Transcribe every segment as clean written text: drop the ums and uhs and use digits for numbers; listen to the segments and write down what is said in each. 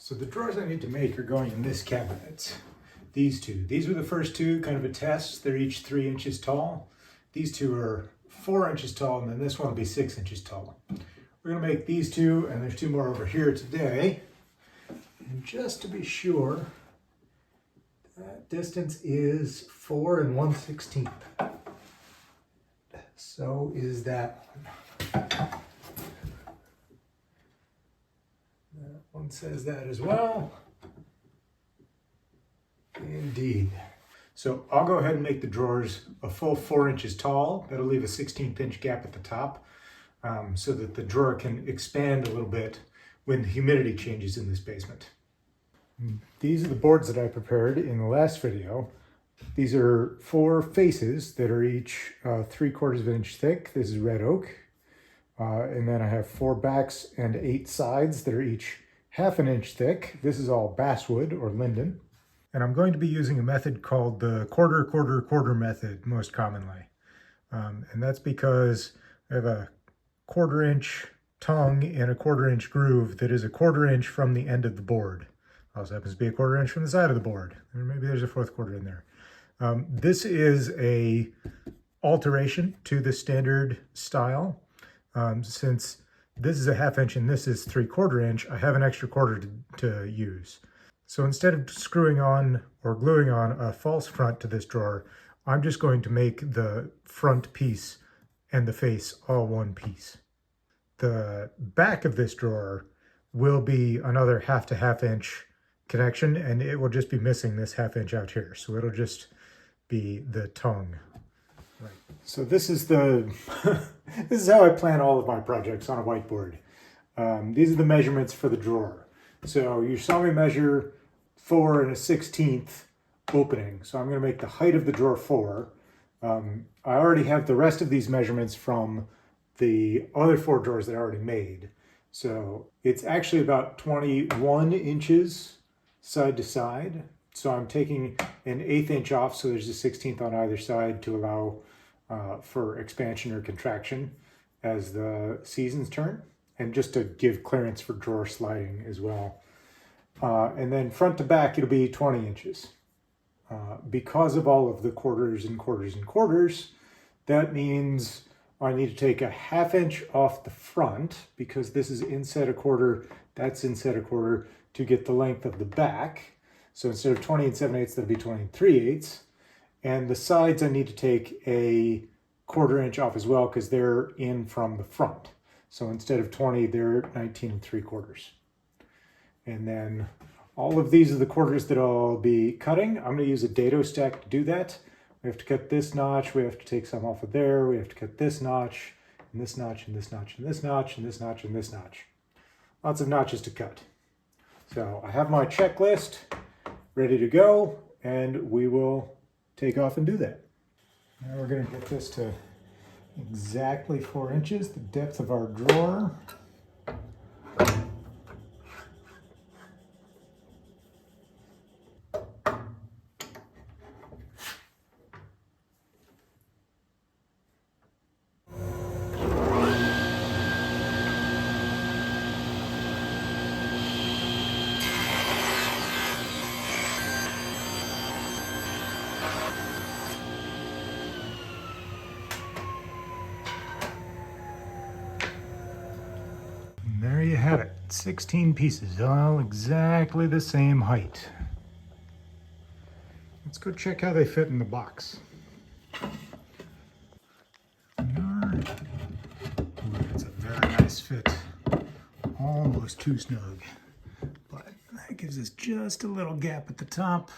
So the drawers I need to make are going in this cabinet. These two. These were the first two, kind of a test. They're each 3 inches tall. These two are 4 inches tall, and then this one will be 6 inches tall. We're going to make these two, and there's two more over here today. And just to be sure, that distance is 4 1/16. So is that one. That one says that as well. Indeed. So I'll go ahead and make the drawers a full 4 inches tall. That'll leave a 16th inch gap at the top so that the drawer can expand a little bit when the humidity changes in this basement. These are the boards that I prepared in the last video. These are 4 faces that are each 3/4 of an inch thick. This is red oak. And then I have 4 backs and 8 sides that are each 1/2 inch thick. This is all basswood or linden. And I'm going to be using a method called the quarter method most commonly. And that's because I have a 1/4 inch tongue and a 1/4 inch groove that is a 1/4 inch from the end of the board. Also happens to be a 1/4 inch from the side of the board. Or maybe there's a 4th quarter in there. This is a alteration to the standard style. Since this is a 1/2 inch and this is 3/4 inch, I have an extra 1/4 to use. So instead of screwing on or gluing on a false front to this drawer, I'm just going to make the front piece and the face all one piece. The back of this drawer will be another 1/2 to 1/2 inch connection, and it will just be missing this 1/2 inch out here. So it'll just be the tongue. Right. So this is the this is how I plan all of my projects on a whiteboard. These are the measurements for the drawer. So you saw me measure 4 1/16 opening. So I'm going to make the height of the drawer 4. I already have the rest of these measurements from the other 4 drawers that I already made. So it's actually about 21 inches side to side. So I'm taking an 1/8 inch off, so there's a 16th on either side to allow for expansion or contraction as the seasons turn, and just to give clearance for drawer sliding as well. And then front to back, it'll be 20 inches. Because of all of the quarters and quarters and quarters, that means I need to take a 1/2 inch off the front, because this is inset a 1/4, that's inset a 1/4, to get the length of the back. So instead of 20 7/8, that'll be 20 3/8. And the sides I need to take a 1/4 inch off as well, because they're in from the front. So instead of 20, they're 19 3/4. And then all of these are the quarters that I'll be cutting. I'm going to use a dado stack to do that. We have to cut this notch, we have to take some off of there, we have to cut this notch, and this notch, and this notch, and this notch, and this notch, and this notch. Lots of notches to cut. So I have my checklist ready to go, and we will take off and do that. Now we're going to get this to exactly 4 inches, the depth of our drawer. There you have it, 16 pieces, all exactly the same height. Let's go check how they fit in the box. Ooh, that's a very nice fit, almost too snug, but that gives us just a little gap at the top,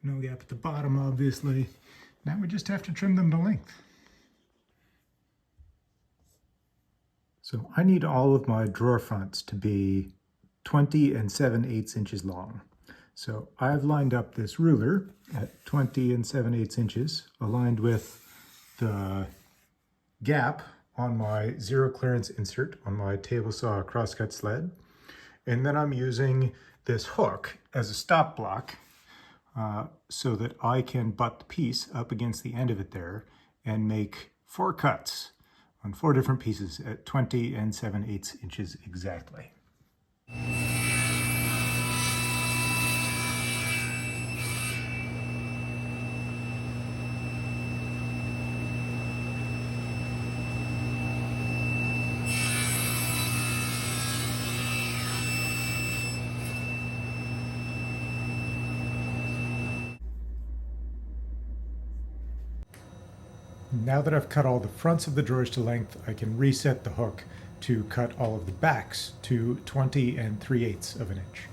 no gap at the bottom, obviously. Now we just have to trim them to length. So I need all of my drawer fronts to be 20 7/8 inches long. So I've lined up this ruler at 20 7/8 inches, aligned with the gap on my zero clearance insert on my table saw crosscut sled. And then I'm using this hook as a stop block so that I can butt the piece up against the end of it there and make 4 cuts on 4 different pieces at 20 7/8 inches exactly. Now that I've cut all the fronts of the drawers to length, I can reset the hook to cut all of the backs to 20 3/8 of an inch.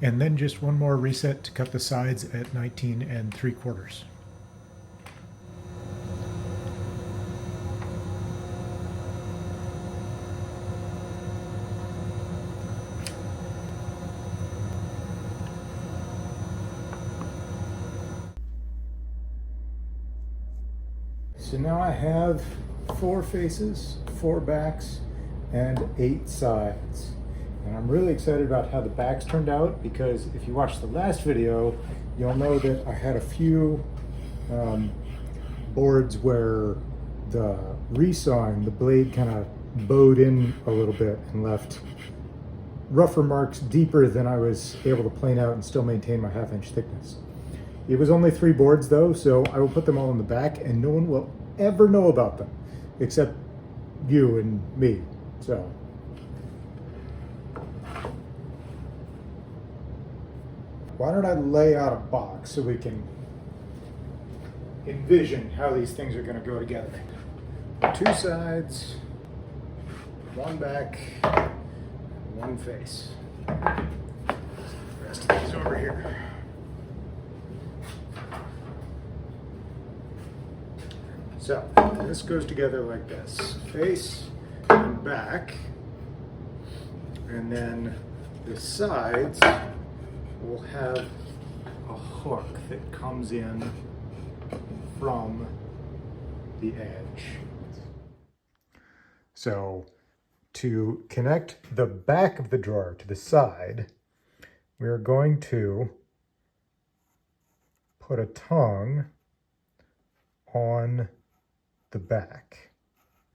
And then just one more reset to cut the sides at 19 3/4. So now I have 4 faces, 4 backs, and 8 sides. And I'm really excited about how the backs turned out, because if you watched the last video, you'll know that I had a few boards where the resawing, the blade kind of bowed in a little bit and left rougher marks deeper than I was able to plane out and still maintain my 1/2 inch thickness. It was only 3 boards though, so I will put them all in the back and no one will ever know about them except you and me. So why don't I lay out a box so we can envision how these things are going to go together. 2 sides, 1 back, 1 face. The rest of these over here. So this goes together like this: face and back, and then the sides will have a hook that comes in from the edge. So to connect the back of the drawer to the side, we're going to put a tongue on the back.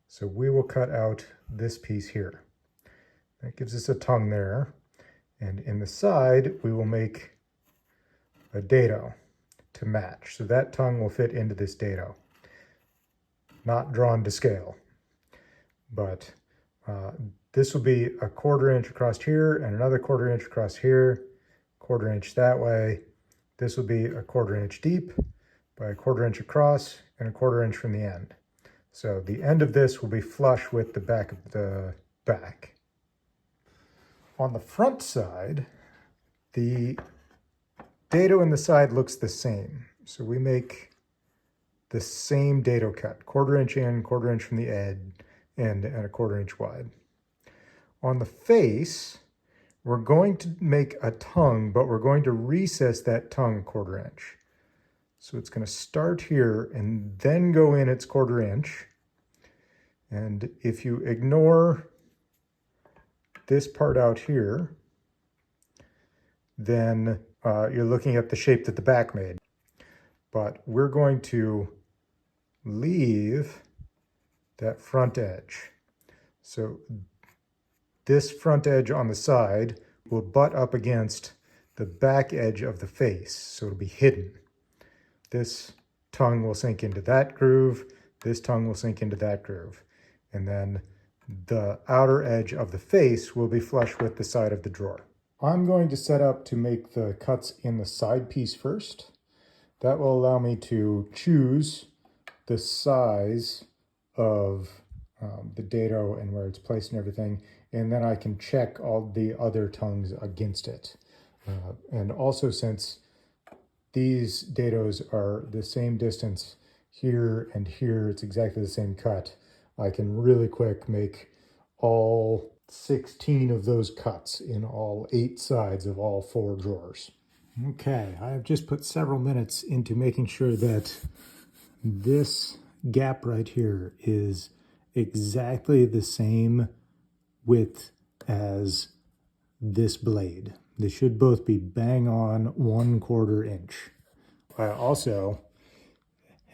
So we will cut out this piece here. That gives us a tongue there. And in the side, we will make a dado to match. So that tongue will fit into this dado. Not drawn to scale, but this will be a 1/4 inch across here and another 1/4 inch across here, 1/4 inch that way. This will be a 1/4 inch deep by a 1/4 inch across and a 1/4 inch from the end. So the end of this will be flush with the back of the back. On the front side, the dado in the side looks the same. So we make the same dado cut, 1/4 inch in, 1/4 inch from the end, and a 1/4 inch wide. On the face, we're going to make a tongue, but we're going to recess that tongue 1/4 inch. So it's going to start here and then go in its 1/4 inch. And if you ignore this part out here, then you're looking at the shape that the back made. But we're going to leave that front edge. So this front edge on the side will butt up against the back edge of the face, so it'll be hidden. This tongue will sink into that groove, this tongue will sink into that groove, and then the outer edge of the face will be flush with the side of the drawer. I'm going to set up to make the cuts in the side piece first. That will allow me to choose the size of the dado and where it's placed and everything, and then I can check all the other tongues against it. And also, since these dados are the same distance here and here, it's exactly the same cut, I can really quick make all 16 of those cuts in all 8 sides of all 4 drawers. Okay, I have just put several minutes into making sure that this gap right here is exactly the same width as this blade. They should both be bang on 1/4 inch. I also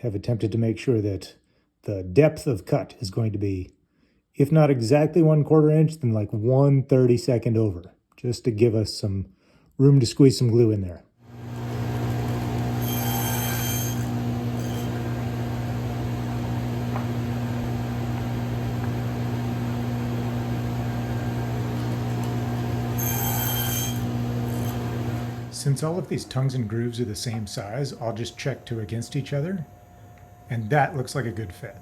have attempted to make sure that the depth of cut is going to be, if not exactly 1/4 inch, then like 1/32 over, just to give us some room to squeeze some glue in there. Since all of these tongues and grooves are the same size, I'll just check two against each other, and that looks like a good fit.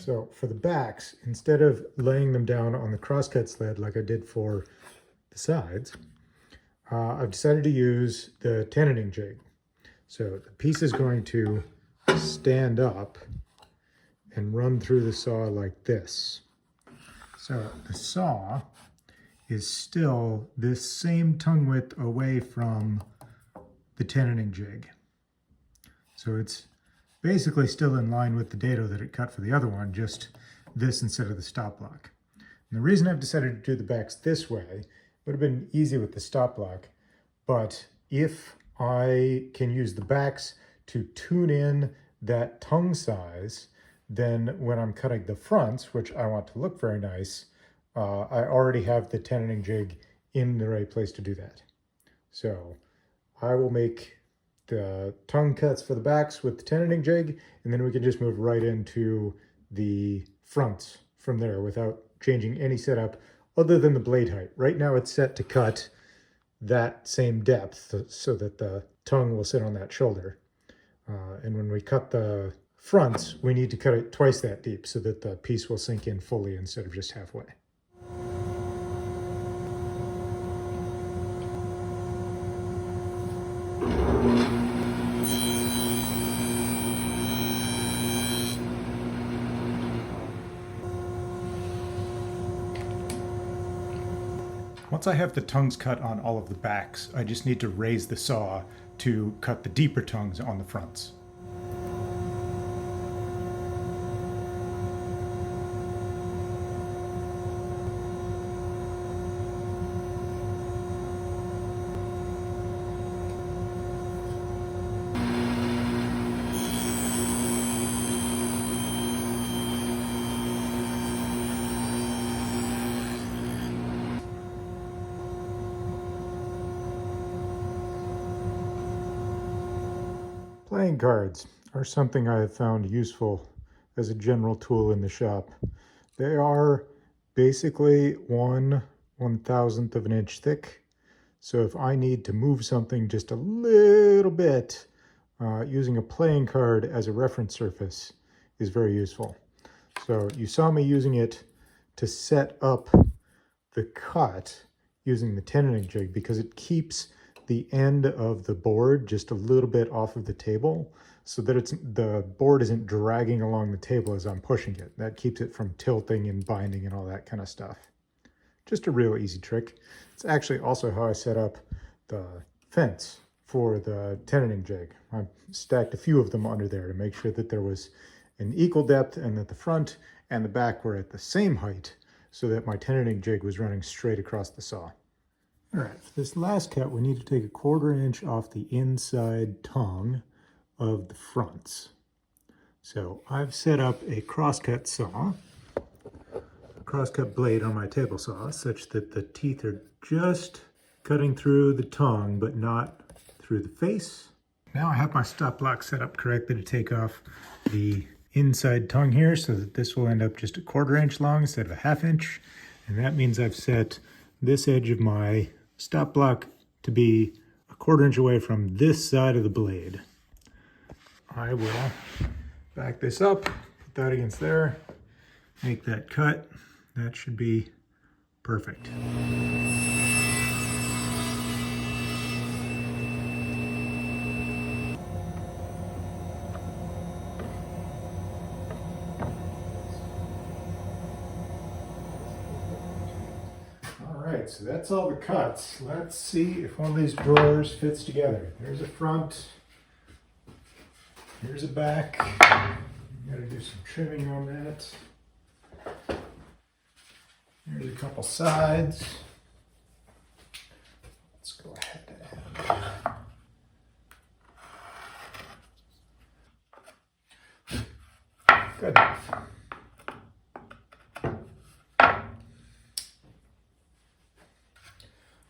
So for the backs, instead of laying them down on the crosscut sled like I did for the sides, I've decided to use the tenoning jig. So the piece is going to stand up and run through the saw like this. So the saw is still this same tongue width away from the tenoning jig. So it's basically still in line with the dado that it cut for the other one, just this instead of the stop block. And the reason I've decided to do the backs this way, would have been easy with the stop block, but if I can use the backs to tune in that tongue size, then when I'm cutting the fronts, which I want to look very nice, I already have the tenoning jig in the right place to do that. So I will make the tongue cuts for the backs with the tenoning jig, and then we can just move right into the fronts from there without changing any setup other than the blade height. Right now it's set to cut that same depth so that the tongue will sit on that shoulder. And when we cut the fronts, we need to cut it twice that deep so that the piece will sink in fully instead of just halfway. Once I have the tongues cut on all of the backs, I just need to raise the saw to cut the deeper tongues on the fronts. Playing cards are something I have found useful as a general tool in the shop. They are basically 1/1000th of an inch thick. So if I need to move something just a little bit, using a playing card as a reference surface is very useful. So you saw me using it to set up the cut using the tenoning jig because it keeps the end of the board just a little bit off of the table so that the board isn't dragging along the table as I'm pushing it. That keeps it from tilting and binding and all that kind of stuff. Just a real easy trick. It's actually also how I set up the fence for the tenoning jig. I stacked a few of them under there to make sure that there was an equal depth and that the front and the back were at the same height so that my tenoning jig was running straight across the saw. All right, for this last cut, we need to take 1/4 inch off the inside tongue of the fronts. So I've set up a crosscut saw, a crosscut blade on my table saw, such that the teeth are just cutting through the tongue, but not through the face. Now I have my stop block set up correctly to take off the inside tongue here, so that this will end up just 1/4 inch long instead of a 1/2 inch. And that means I've set this edge of my stop block to be 1/4 inch away from this side of the blade. I will back this up, put that against there, make that cut. That should be perfect. All right, right, so that's all the cuts. Let's see if one of these drawers fits together. There's a front, here's a back. Gotta do some trimming on that. There's a couple sides. Let's go ahead and good enough.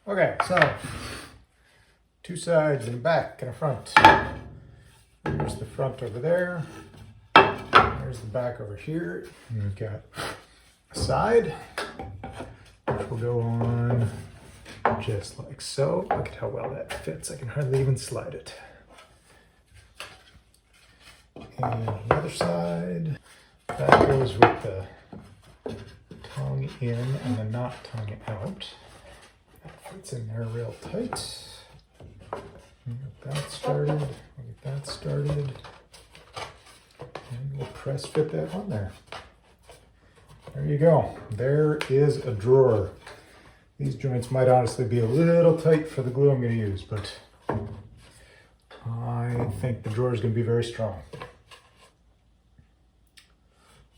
Okay, so 2 sides and a back and a front. There's the front over there. There's the back over here. And we've got a side, which will go on just like so. Look at how well that fits. I can hardly even slide it. And the other side, that goes with the tongue in and the not tongue out. That fits in there real tight. Get that started. We'll get that started. And we'll press fit that on there. There you go. There is a drawer. These joints might honestly be a little tight for the glue I'm going to use, but I think the drawer is going to be very strong.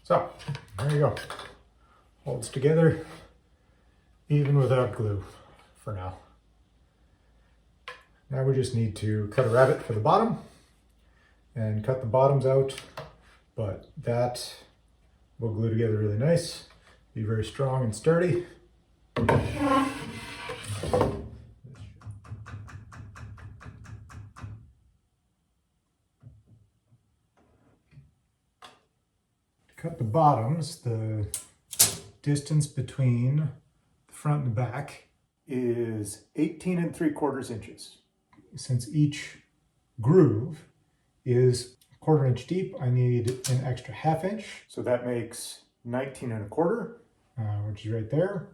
So, there you go. Holds together even without glue for now. Now we just need to cut a rabbet for the bottom and cut the bottoms out, but that will glue together really nice, be very strong and sturdy. Cut the bottoms, the distance between the front and the back is 18 3/4 inches. Since each groove is 1/4 inch deep, I need an extra 1/2 inch. So that makes 19 1/4, which is right there.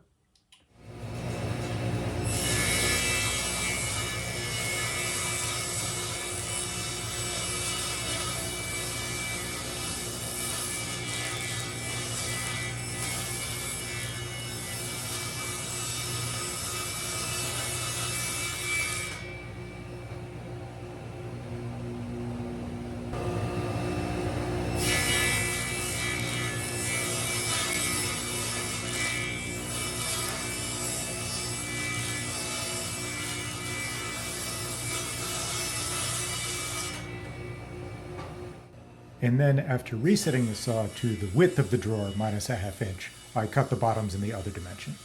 And then after resetting the saw to the width of the drawer minus a 1/2 inch, I cut the bottoms in the other dimension.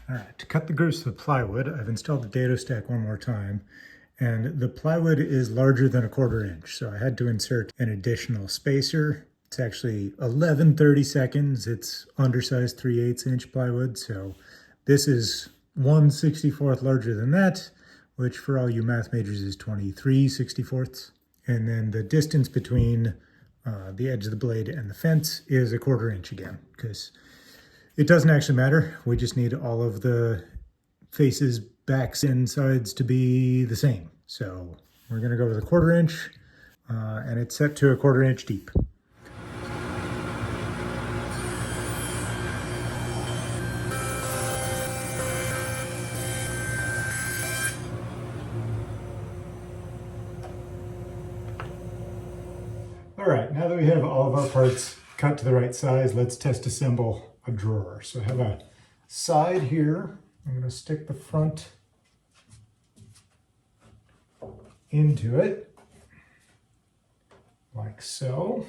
All right, to cut the grooves to the plywood, I've installed the dado stack one more time. And the plywood is larger than a 1/4 inch, so I had to insert an additional spacer. It's actually 11/32. It's undersized 3/8 inch plywood, so this is 1/64 larger than that, which for all you math majors is 23/64. And then the distance between the edge of the blade and the fence is a 1/4 inch again, because it doesn't actually matter. We just need all of the faces, backs, and sides to be the same. So we're gonna go with a 1/4 inch, and it's set to a 1/4 inch deep. All right, now that we have all of our parts cut to the right size, let's test assemble a drawer. So I have a side here. I'm going to stick the front into it, like so.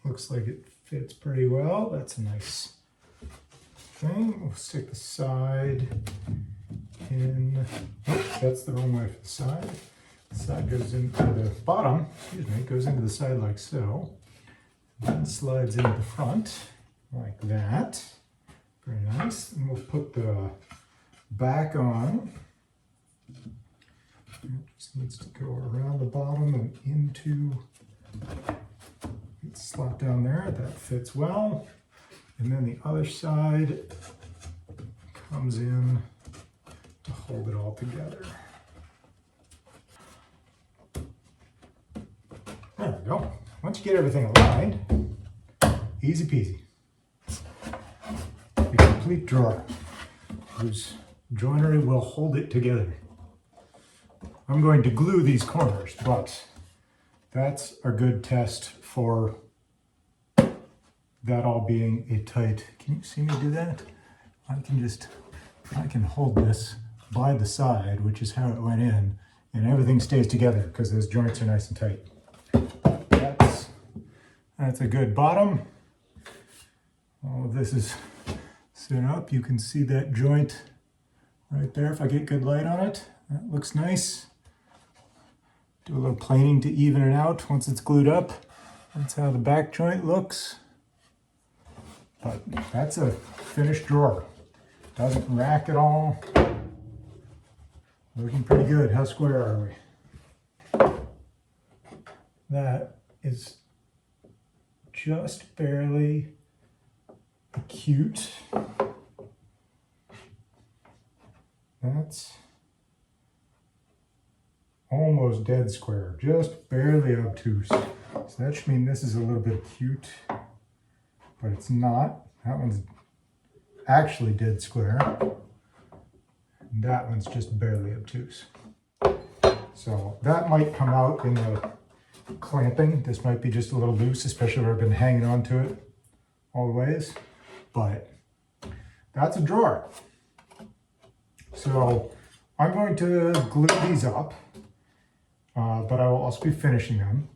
Looks like it fits pretty well. That's a nice thing. We'll stick the side in. Oh, that's the wrong way for the side. The side goes into the bottom, goes into the side like so. Then slides into the front, like that. Very nice. And we'll put the back on. It just needs to go around the bottom and into, slot down there. That fits well. And then the other side comes in to hold it all together. There we go. Once you get everything aligned, easy peasy. A complete drawer whose joinery will hold it together. I'm going to glue these corners, but that's a good test for that all being a tight. Can you see me do that? I can hold this by the side, which is how it went in, and everything stays together because those joints are nice and tight. That's a good bottom. All of this is set up. You can see that joint right there if I get good light on it. That looks nice. Do a little planing to even it out once it's glued up. That's how the back joint looks. But that's a finished drawer. Doesn't rack at all. Looking pretty good. How square are we? That is just barely acute. That's almost dead square, just barely obtuse. So that should mean this is a little bit acute, but it's not. That one's actually dead square. And that one's just barely obtuse. So that might come out in the clamping. This might be just a little loose, especially where I've been hanging on to it all the ways, but that's a drawer. So I'm going to glue these up, but I will also be finishing them.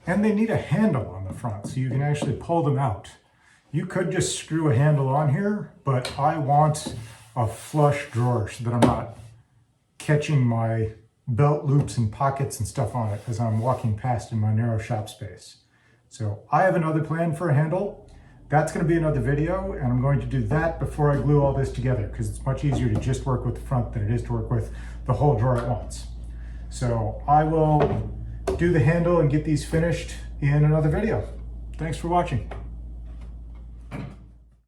And they need a handle on the front so you can actually pull them out. You could just screw a handle on here, but I want a flush drawer so that I'm not catching my belt loops and pockets and stuff on it as I'm walking past in my narrow shop space. So I have another plan for a handle. That's going to be another video, and I'm going to do that before I glue all this together because it's much easier to just work with the front than it is to work with the whole drawer at once. So I will do the handle and get these finished in another video. Thanks for watching.